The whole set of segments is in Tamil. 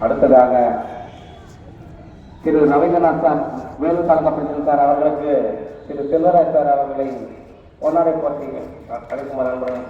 அடுத்ததாக Thiru Ravindranath sir Vellore taluka president sir அவர்களுக்கு திரு செல்வராஜ் சார் அவர்களை பொன்னாடை போட்டி அழைக்குமாறு அன்புடன்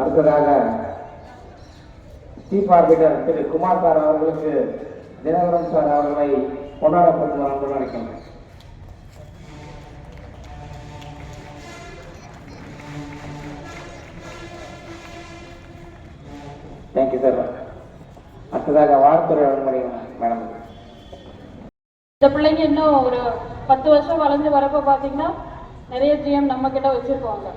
அடுத்ததாக சீஃப் ஆர்பிட்டர் திரு குமார் சார் அவர்களுக்கு தினகரன் சார் அவர்களை பொன்னாடை போட்டி அன்புடன் அழைக்கின்றனர். Thank you sir. அடுத்ததாக வாழ்த்துறை வழிமுறை மேடம். இந்த பிள்ளைங்க இன்னும் ஒரு 10 வருஷம் வளர்ந்து வரப்போ பார்த்தீங்கன்னா நிறைய ஜிஎம் நம்ம கிட்ட வச்சிருப்பாங்க.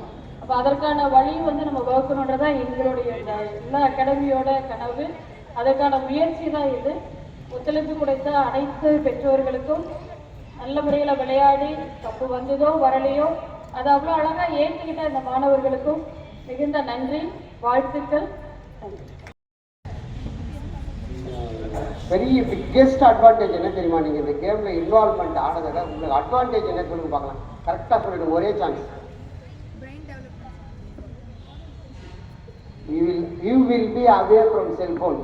அப்போ அதற்கான வழியும் நம்ம வகுக்கணுன்றதான் எங்களுடைய எல்லா அகாடமியோட கனவு. அதற்கான முயற்சி தான் இது. ஒத்துழைப்பு கொடுத்த அனைத்து பெற்றோர்களுக்கும் நல்ல முறையில் விளையாடி தப்பு வந்ததோ வரலையோ அதை அவ்வளோ அழகாக ஏற்றுக்கிட்ட இந்த மாணவர்களுக்கும் மிகுந்த நன்றி, வாழ்த்துக்கள். பெரிய பிக்கெஸ்ட் அட்வான்டேஜ் என்ன தெரியுமா? நீங்கள் இந்த கேமில் இன்வால்வ்மெண்ட் ஆனதை உங்களுக்கு அட்வான்டேஜ் என்ன சொல்லுங்க பார்க்கலாம். கரெக்டாக சொல்லிவிடுங்க, ஒரே chance. You will be away from cellphone.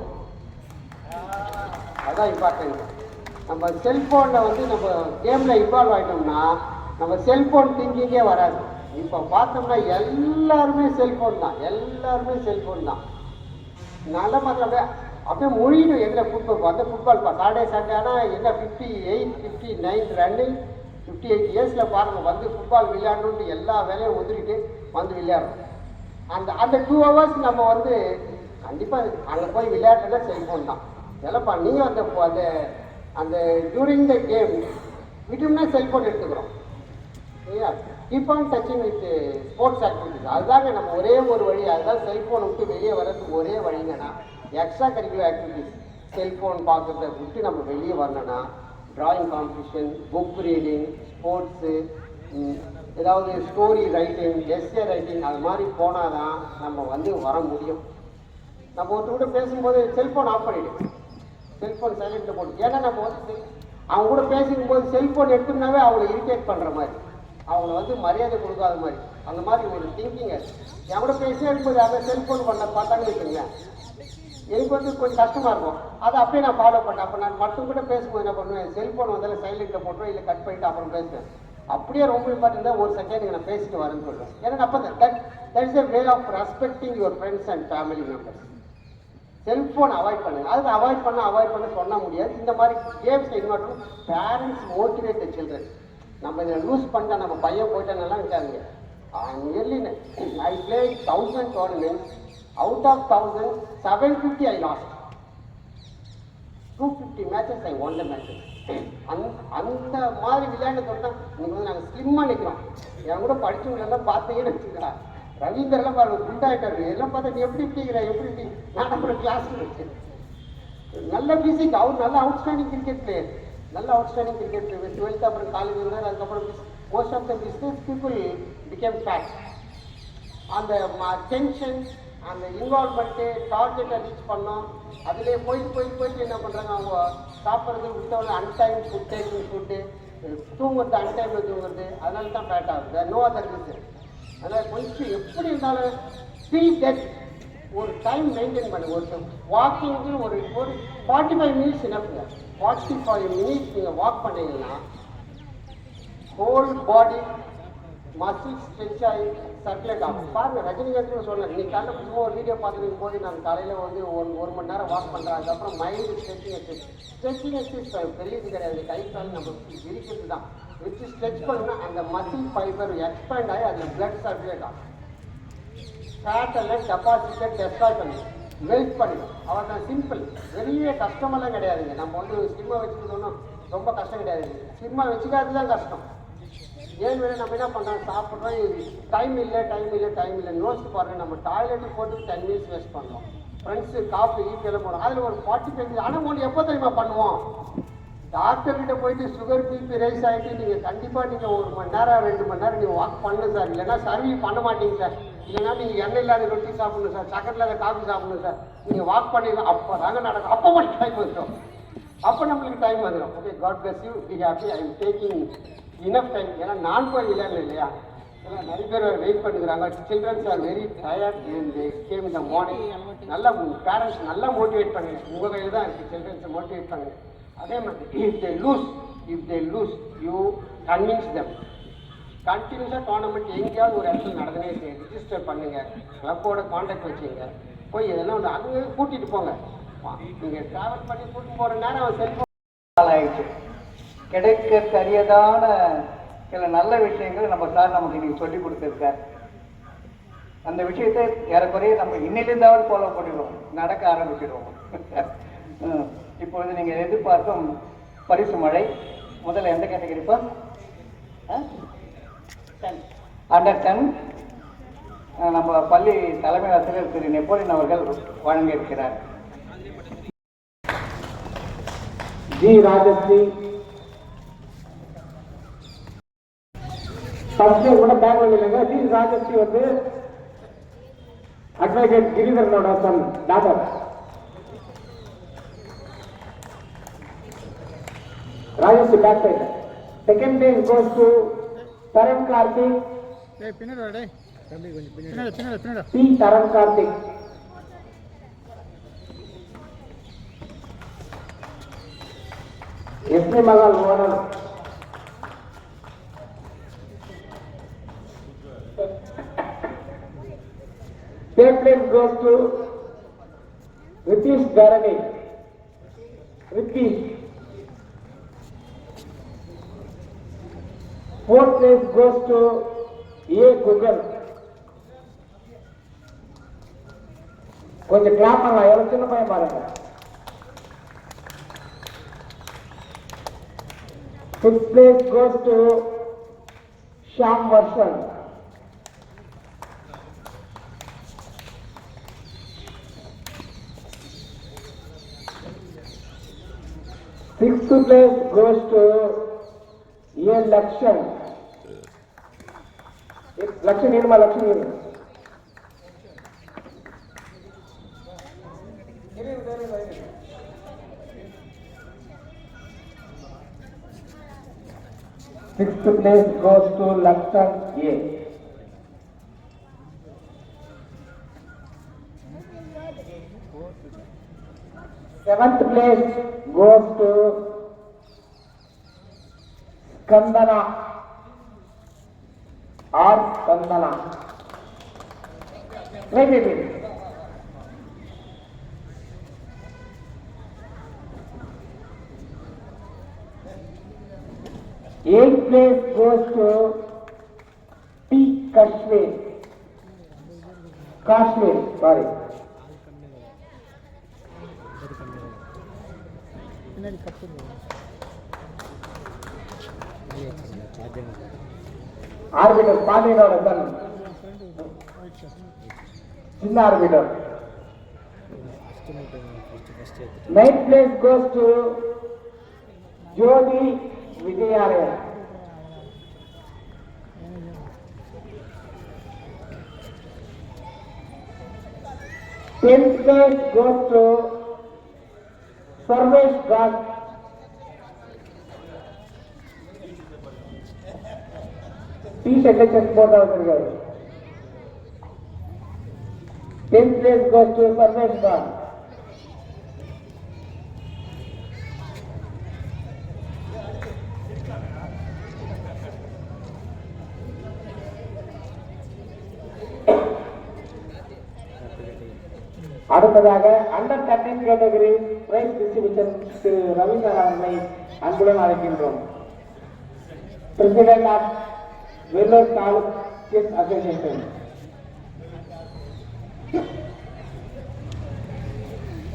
அதுதான் இம்பார்ட்டன்ட். நம்ம செல்ஃபோனில் நம்ம கேமில் இன்வால்வ் ஆகிட்டோம்னா நம்ம செல்ஃபோன் திங்கிங்கே வராது. இப்போ பார்த்தோம்னா எல்லாருமே செல்ஃபோன் தான், எல்லாருமே செல்ஃபோன் தான். நல்ல மாதிரி அப்படியே மொழியும் எதில் ஃபுட்பால் அந்த ஃபுட்பால் சாட்டர்டே ஆனால் என்ன 58, 59 ரன்னு 58 இயர்ஸில் பாருங்கள் ஃபுட்பால் விளையாடணுன்ட்டு எல்லா வேலையும் ஒதுக்கிட்டு விளையாடுறோம். அந்த 2 hours நம்ம கண்டிப்பாக அங்கே போய் விளையாட்டுனா செல்ஃபோன் தான். எல்லப்பா நீங்கள் அந்த டியூரிங் த கேம் விட்டோம்னா செல்ஃபோன் எடுத்துக்கிறோம் இல்லையா? Keep on touching with sports activities. அதுதாங்க நம்ம ஒரே ஒரு வழி. அதுதான் செல்ஃபோனை விட்டு வெளியே வர்றதுக்கு ஒரே வழிங்கன்னா எக்ஸ்ட்ரா கரிக்குலர் ஆக்டிவிட்டிஸ். செல்ஃபோன் பார்க்குறத விட்டு நம்ம வெளியே வரணும்னா drawing competition, book reading, sports, ஏதாவது ஸ்டோரி ரைட்டிங், எஸ்ஏ ரைட்டிங், அது மாதிரி போனால் தான் நம்ம வர முடியும். நம்ம ஒருத்தர் கூட பேசும்போது செல்ஃபோன் ஆஃப் பண்ணிவிடு, செல்ஃபோன் சைலண்ட்டில் போட்டு. ஏன்னா நம்ம அவங்க கூட பேசிக்கும்போது செல்ஃபோன் எடுத்துனாவே அவங்களை இரிட்டேட் பண்ணுற மாதிரி, அவங்கள மரியாதை கொடுக்காத மாதிரி, அந்த மாதிரி ஒரு திங்கிங். என் கூட பேசியே இருக்கும்போது அதை செல்ஃபோன் பண்ண பார்த்தாங்கன்னு வச்சுக்கோங்க, எனக்கு கொஞ்சம் கஷ்டமாக இருக்கும். அதை அப்படியே நான் ஃபாலோ பண்ணேன். அப்போ நான் மட்டும் கூட பேசும்போது என்ன பண்ணுவேன், செல்ஃபோன் சைலண்ட்டில் போட்டுருவேன், இல்லை கட் பண்ணிவிட்டு அப்புறம் பேசுவேன். அப்படியே ரொம்ப இம்பார்ட்டன்ட் தான், ஒரு செகண்ட் நான் பேசிட்டு வரேன்னு சொல்கிறேன். ஏன்னா அப்போ that is a way of respecting your friends and family members. Cellphone avoid பண்ணுங்க. அதுக்கு அவாய்ட் பண்ண சொல்ல முடியாது. இந்த மாதிரி கேம்ஸ் இன்வால்வ் பண்ணணும். Parents motivate the children. நம்ம இதை லூஸ் பண்ணிட்டா நம்ம பையன் போயிட்டானெல்லாம் இருக்காங்க. Nearly I play 1000 tournaments. Out of 1000, 750 I lost. 250 matches I won the matches. அந்த மாதிரி விளையாடுறதோட இன்னைக்கு நாங்கள் ஸ்லிம்மாக நிற்கிறோம். என் கூட படித்தவங்களெல்லாம் பார்த்தீங்கன்னு வச்சுக்கா, ரவீந்தரெல்லாம் பாருங்க குண்டாயிட்டாரு. எல்லாம் பார்த்தா நீ எப்படி இப்படிங்கிற எப்படி நான் நம்ம கிளாஸ் வச்சு நல்ல பிசிக். அவர் நல்ல அவுட்ஸ்டாண்டிங் கிரிக்கெட் பிளேயர், நல்ல அவுட்ஸ்டாண்டிங் கிரிக்கெட் பிளேயர். 12th அப்புறம் காலேஜ் இருந்தார். அதுக்கப்புறம் most of the business people become fat. அந்த டென்ஷன், அந்த இன்வால்வ்மெண்ட்டு, டார்கெட்டை ரீச் பண்ணோம். அதிலே போயிட்டு என்ன பண்ணுறாங்க, அவங்க சாப்பிட்றது வித்தவுடனே அன்டைம் ஃபுட், டேக்கிங் ஃபுட்டு, தூங்குறது அன்டைமில் தூங்குறது, அதனால தான் ஃபேட் ஆகுது. No other reason. அதனால் கொஞ்சம் எப்படி இருந்தாலும் ஃபீல் தட் ஒரு டைம் மெயின்டைன் பண்ணுங்க. ஒரு வாக்கிங்கு ஒரு 45 minutes இனப்புங்க. 45 minutes நீங்கள் வாக் பண்ணீங்கன்னா ஹோல் பாடி மசில் ஸ்ட்ரெச் ஆகி சர்க்குலேட் ஆகும். பாருங்கள், ரஜினிகாந்த் சொன்னேன். இன்னைக்கு காலையில் சும்மா ஒரு வீடியோ பார்த்துருக்கும் போது நான் காலையில் ஒரு மணி நேரம் வாக் பண்ணுறேன். அதுக்கப்புறம் மைண்டு ஸ்ட்ரெச்சிங் எக்ஸசைஸ் பெரியது கிடையாது. கை கால் நம்ம இருக்கிறது தான். வச்சு ஸ்ட்ரெச் பண்ணால் அந்த மசில் ஃபைபர் எக்ஸ்பேண்ட் ஆகி அதில் பிளட் சர்க்குலேட் ஆகும். ஃபேட் எல்லாம் டெபாசிட்டை டெஸ்ட்ராய் பண்ணிடும், வெல்ட் பண்ணிடும். அவர் தான் சிம்பிள். பெரிய கஷ்டமெல்லாம் கிடையாதுங்க. நம்ம ஸ்லிம்மாக வச்சுக்கணும் ரொம்ப கஷ்டம் கிடையாது. ஸ்லிம்மாக வச்சுக்காது தான் கஷ்டம். ஏன் வேணும் நம்ம என்ன பண்ணுறோம், சாப்பிட்றோம், டைம் இல்லை நோட்ஸ் பாருங்கள். நம்ம டாய்லெட்டுக்கு போட்டு 10 minutes வேஸ்ட் பண்ணுறோம். ஃப்ரெண்ட்ஸு காஃபி ஈஃபெல்லாம் போகிறோம். அதில் ஒரு 45 minutes. ஆனால் ஒன்று எப்போ தெரியுமா பண்ணுவோம், டாக்டர்கிட்ட போயிட்டு சுகர் பிபி ரைஸ் ஆகிட்டு நீங்கள் கண்டிப்பாக நீங்கள் 1 மணி நேரம் 2 மணி நேரம் நீங்கள் வாக் பண்ணணும் சார். இல்லைன்னா சர்வீ பண்ண மாட்டீங்க சார். இல்லைன்னா நீங்கள் எண்ணெய் இல்லாத ரொட்டி சாப்பிடணும் சார், சக்கரை இல்லாத காஃபி சாப்பிடணும் சார். நீங்கள் வாக் பண்ணிடலாம். அப்போ தாங்க நடக்கும். அப்போ மட்டும் டைம் வந்துடும். அப்போ நம்மளுக்கு டைம் வந்துடும். Okay, god bless you, be happy. I am taking enough time. ஏன்னா நான் போய் இல்லைன்னு இல்லையா, ஏன்னா நிறைய பேர் வெயிட் பண்ணுறாங்க. Childrens are very tired and came இந்த மார்னிங். நல்லா பேரண்ட்ஸ் நல்லா மோட்டிவேட் பண்ணுங்க. உங்கள் கையில் தான் இருக்குது. சில்ட்ரன்ஸை மோட்டிவேட் பண்ணுங்க. அதே மாதிரி if they loose you convince them. கண்டினியூஸாக டோர்னமெண்ட் எங்கேயாவது ஒரு இடத்துல நடந்தனே ரிஜிஸ்டர் பண்ணுங்க. கிளப்போட கான்டாக்ட் வச்சுங்க. போய் எதனா ஒன்று அங்கே கூட்டிகிட்டு போங்க. நீங்கள் ட்ராவல் பண்ணி கூட்டிட்டு போகிற நேரம் அவன் செல்ஃபோன் ஆயிடுச்சு. கிடைக்க அரியதான சில நல்ல விஷயங்கள் நம்ம சார் நமக்கு இன்னைக்கு சொல்லி கொடுத்துருக்கார். அந்த விஷயத்தை ஏறக்குறைய நம்ம இன்னிலிருந்தாவது ஃபாலோ பண்ணிடுவோம், நடக்க ஆரம்பிச்சிடுவோம். இப்பொழுது நீங்கள் எதிர்பார்க்கும் பரிசு மழை முதல்ல எந்த கேட்டகரிப்பா? அண்டர் 10 நம்ம பள்ளி தலைமை ஆசிரியர் திரு நெப்போலியன் அவர்கள் வழங்க இருக்கிறார். ஜி ராஜஸ்ரீ ஃபர்ஸ்ட் கூட பேங்க்ல இல்லைங்க. ஜி ராஜஸ்ரீ வந்து அட்வொகேட் கிரிதரனோட son doctor. Rajashree back side. Second time goes to Dharam Karthik. P Dharam Karthik. SP Mahal owner. Third place goes to Ritesh Dharani. Ritesh. Fourth place goes to A. Google. கொஞ்சம் கிளாப் பண்ணலாம். எவ்வளவு சின்ன பையன் பாருங்க. Fifth place goes to Shyam Varshan. Sixth place goes to A. Lakshan. Lakshan Irma, Lakshan Irma. Sixth place goes to Lakshan A. Seventh place goes to Skandana or Skandana. Wait. Eighth place goes to P. Kashmir. Sorry. Arbiter, Pandinoda son. Chinna arbiter. Ninth place goes to Jodi Vijayaraya. 10th place goes to Sarvesh Garg. T-shirt chest போட்டா வச்சிருக்காரு. 10th place goes to Sarvesh Garg. அடுத்ததாக under 13 category prize distribution Thiru Ravindran அவர்களை அன்புடன் அழைக்கின்றோம். President of Vellore taluk chess association.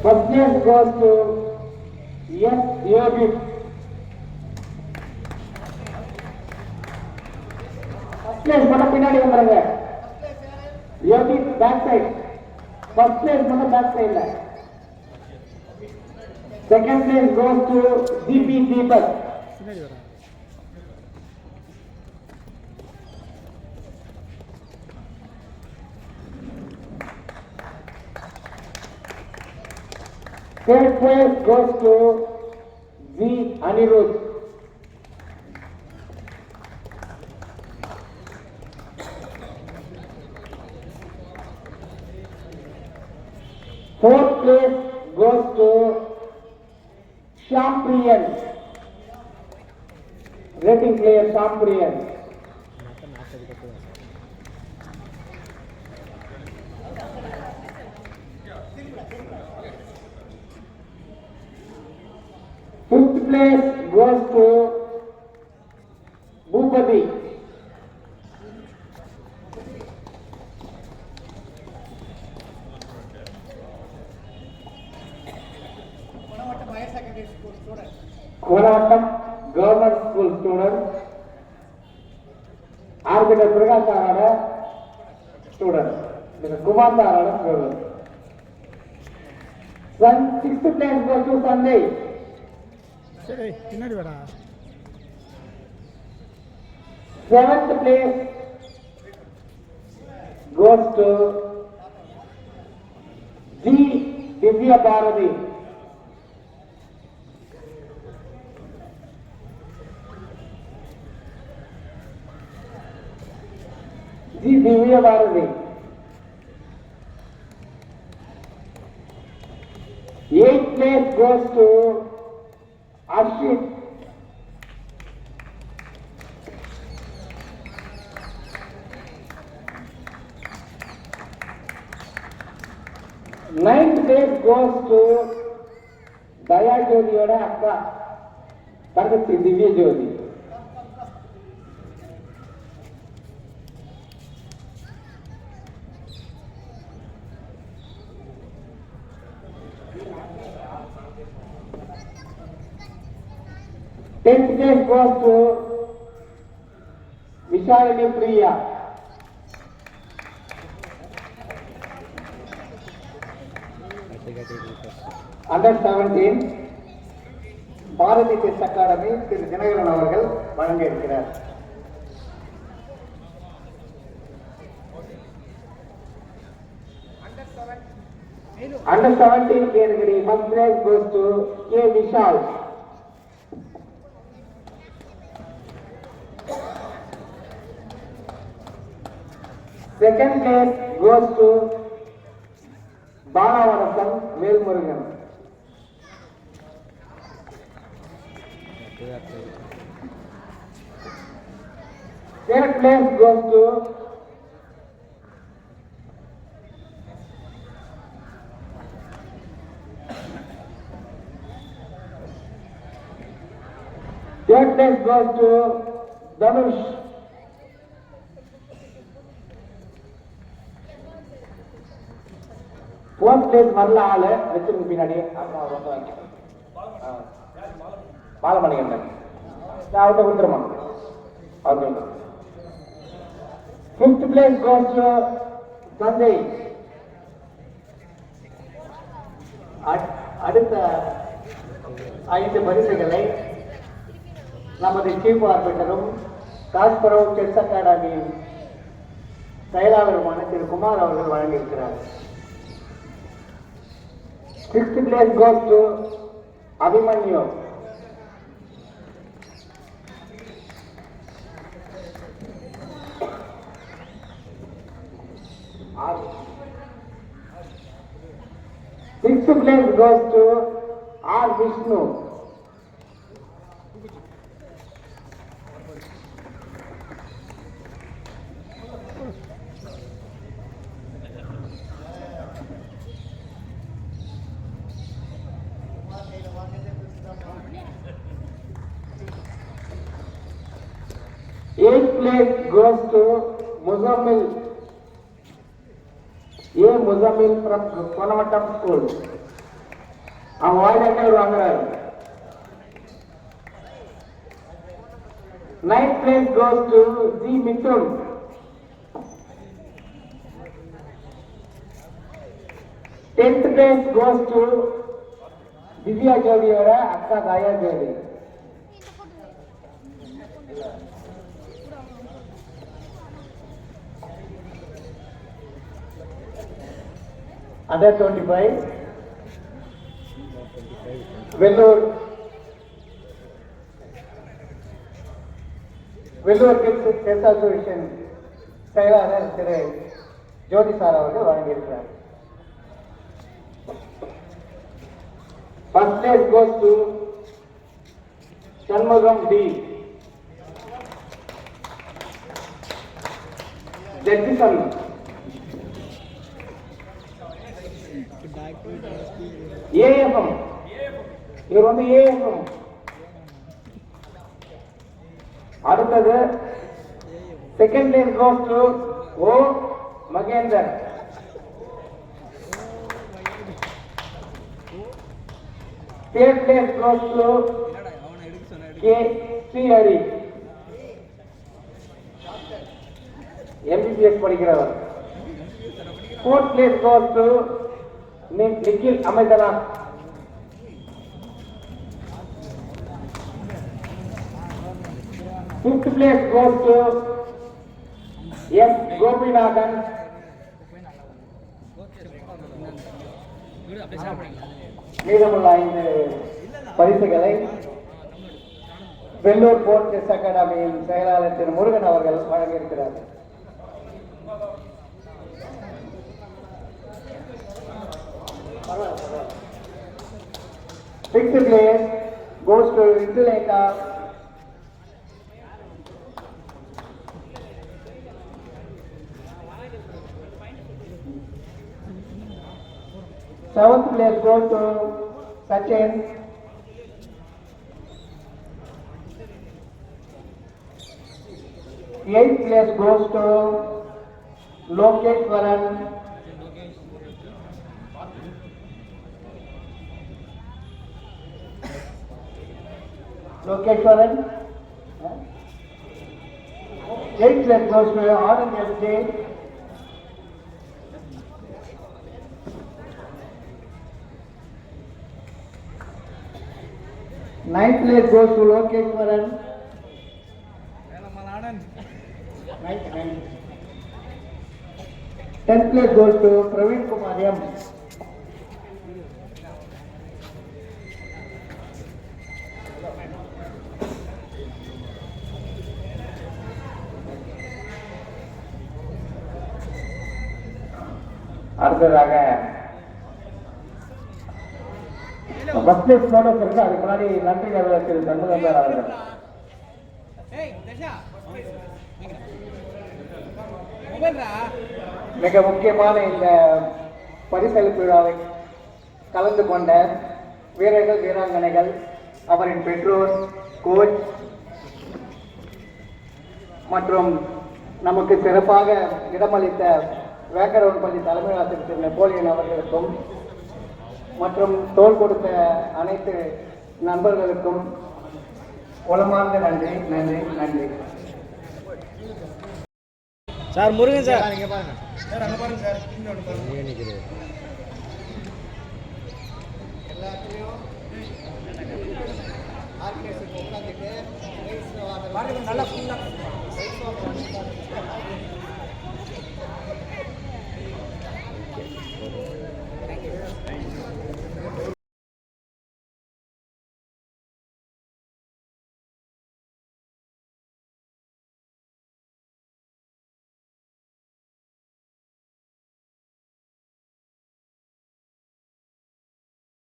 First place goes to S. Yogit. First place மட்டும் பின்னாடி வந்துருங்க. Yogit back side. First place மட்டும் பேக் சைட்ல. Second place goes to DP Deepak. Third place goes to V. Anirudh. Fourth place goes to Shampriyan. Rating player Shampriyan. Fifth place goes to Bhupati. Konavattam Government School student. Architect Prakash Sarada student. Kumar Sarada student. Sixth place goes to Sunday. Seventh place goes to G. Divya Bharati. G. Divya Bharati. Eighth place goes to Ashit. Ninth place goes to Daya Jyotiyoda akka Targati Divya Jyoti. Tenth place goes to Vishalini Priya. Under 17 Bharathi chess academy Thiru Dinakaran அவர்கள் வழங்க இருக்கிறார். Under 17 category first prize goes to K. Vishal. Second place goes to Banavanasan Velmurugan. Third place goes to Dhanush. Fourth place வரல ஆளு வெச்சிருக்கு பின்னாடி அப்புறம் அவர் வந்து வாங்கிக்கலாம். பாலமணிகண்டன் அவர்கிட்ட கொடுத்துருமா. Okay. Fifth place goes to Sanjay. அடுத்த 5 பரிசுகளை நமது சீஃப் ஆர்பிட்டரும் காஸ்பரோவ் செஸ் அகாடமி செயலாளருமான திரு குமார் அவர்கள் வழங்கியிருக்கிறார். Sixth place goes to Abhimanyu. Sixth place goes to R. Vishnu. Eighth place goes to Muzammil. A. Muzammil from Konavattam School. அவன் வாய்நாட்டில் வாங்குறாரு. Ninth place goes to G. Mithun. Tenth place goes to G. Divya ஜோதியோட அக்கா Daya Jyothi. Under 25 Vellore kids chess association செயலாளர் திரு ஜோதி சார் அவர்கள் வழங்கியிருக்கிறார். First place goes to Shanmugam D. Judson. AFM. இவர் வந்து AFM. அடுத்தது second place goes to O. Magender. Third place goes to K. Srihari. MBBS படிக்கிறவர். Fourth place goes to Nikhil Amadanath. Fifth place goes to S. Gopinathan. மீதமுள்ள 5 பரிசுகளை வெள்ளூர் போர்ட் செஸ் அகாடமியின் செயலாளர் திரு முருகன் அவர்கள் வழங்கியிருக்கிறார். Sixth place goes to Indulekha. Seventh place goes to Sachin. Eighth place goes to Lokeshwaran. Eighth place goes to Anand SJ. Ninth place goes to Lokeshwaran. Tenth place goes to Praveen Kumar M. அடுத்ததாக ஃபர்ஸ்ட் பிளேஸ் போட்டோஸ் இருக்கு. அதுக்கு முன்னாடி நன்றி நபர் திரு சண்முகம்பேர் அவர்கள். மிக முக்கியமான இந்த பரிசளிப்பு விழாவை கலந்து கொண்ட வீரர்கள் வீராங்கனைகள், அவரின் பெற்றோர், கோச் மற்றும் நமக்கு சிறப்பாக இடமளித்த வேக்கரவன் பள்ளி தலைமை ஆசிரியர் திரு நெப்போலியன் அவர்களுக்கும் மற்றும் தோள் கொடுத்த அனைத்து நண்பர்களுக்கும் உளமார்ந்த நன்றி நன்றி நன்றி. சார் முருகன் சார் சார் அங்க பாருங்க சார். எல்லாத்துலயும் ஆர்கனைசேஷன் உட்கார்ந்துட்டு நல்லா